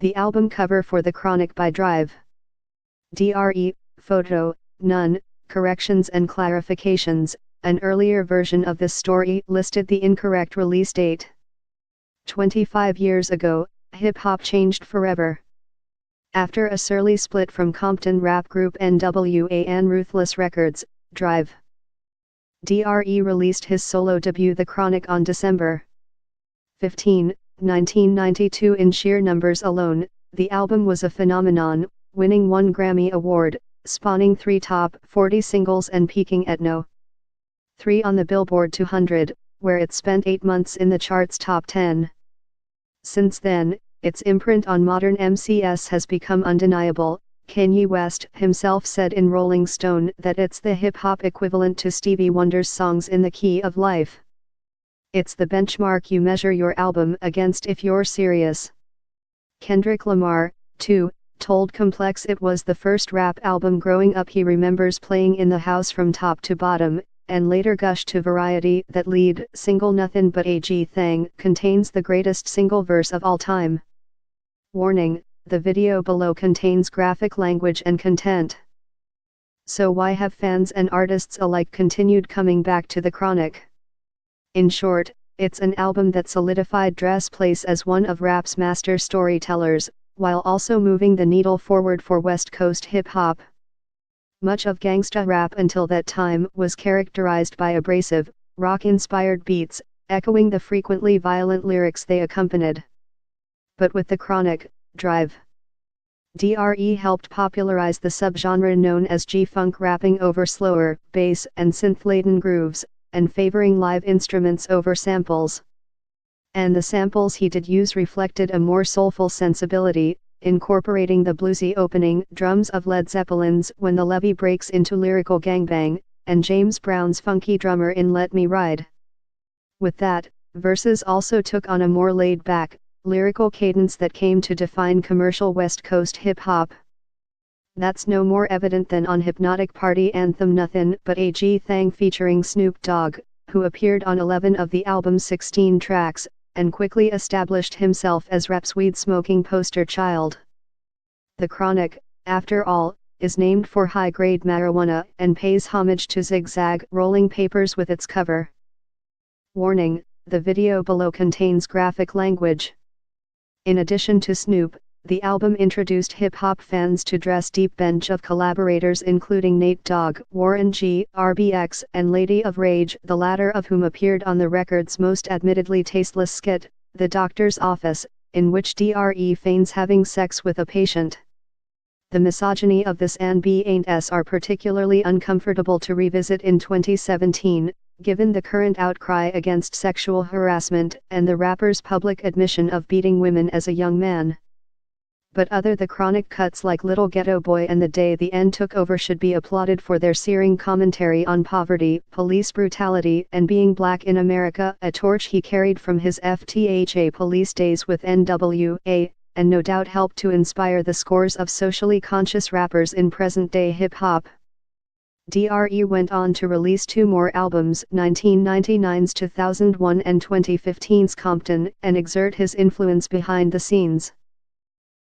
The album cover for The Chronic by Drive. DRE, photo, none, corrections and clarifications. An earlier version of this story listed the incorrect release date. 25 years ago, hip-hop changed forever. After a surly split from Compton rap group NWA and Ruthless Records, Drive. DRE released his solo debut The Chronic on December 15, 1992. In sheer numbers alone, the album was a phenomenon, winning 1 Grammy Award, spawning 3 top 40 singles and peaking at No. 3 on the Billboard 200, where it spent 8 months in the chart's top 10. Since then, its imprint on modern MCs has become undeniable. Kanye West himself said in Rolling Stone that it's the hip-hop equivalent to Stevie Wonder's songs In the Key of Life. It's the benchmark you measure your album against if you're serious. Kendrick Lamar, too, told Complex it was the first rap album growing up he remembers playing in the house from top to bottom, and later gushed to Variety that lead single Nothing But a G Thing contains the greatest single verse of all time. Warning, the video below contains graphic language and content. So why have fans and artists alike continued coming back to The Chronic? In short, it's an album that solidified Dre's place as one of rap's master storytellers, while also moving the needle forward for West Coast hip-hop. Much of gangsta rap until that time was characterized by abrasive, rock-inspired beats, echoing the frequently violent lyrics they accompanied. But with The Chronic, Drive. DRE helped popularize the subgenre known as G-Funk, rapping over slower, bass and synth-laden grooves, and favoring live instruments over samples. And the samples he did use reflected a more soulful sensibility, incorporating the bluesy opening drums of Led Zeppelin's When the Levee Breaks into lyrical gangbang, and James Brown's funky drummer in Let Me Ride. With that, verses also took on a more laid-back, lyrical cadence that came to define commercial West Coast hip-hop. That's no more evident than on Hypnotic Party anthem Nothing But a G Thing featuring Snoop Dogg, who appeared on 11 of the album's 16 tracks, and quickly established himself as rap's weed-smoking poster child. The Chronic, after all, is named for high-grade marijuana and pays homage to Zigzag Rolling Papers with its cover. Warning, the video below contains graphic language. In addition to Snoop, the album introduced hip-hop fans to Dre's deep bench of collaborators including Nate Dogg, Warren G, RBX and Lady of Rage, the latter of whom appeared on the record's most admittedly tasteless skit, The Doctor's Office, in which DRE feigns having sex with a patient. The misogyny of this and B&S are particularly uncomfortable to revisit in 2017, given the current outcry against sexual harassment and the rapper's public admission of beating women as a young man. But other The Chronic cuts like Little Ghetto Boy and The Day the End Took Over should be applauded for their searing commentary on poverty, police brutality and being black in America, a torch he carried from his FTHA police days with NWA, and no doubt helped to inspire the scores of socially conscious rappers in present-day hip-hop. DRE went on to release 2 more albums, 1999's 2001 and 2015's Compton, and exert his influence behind the scenes.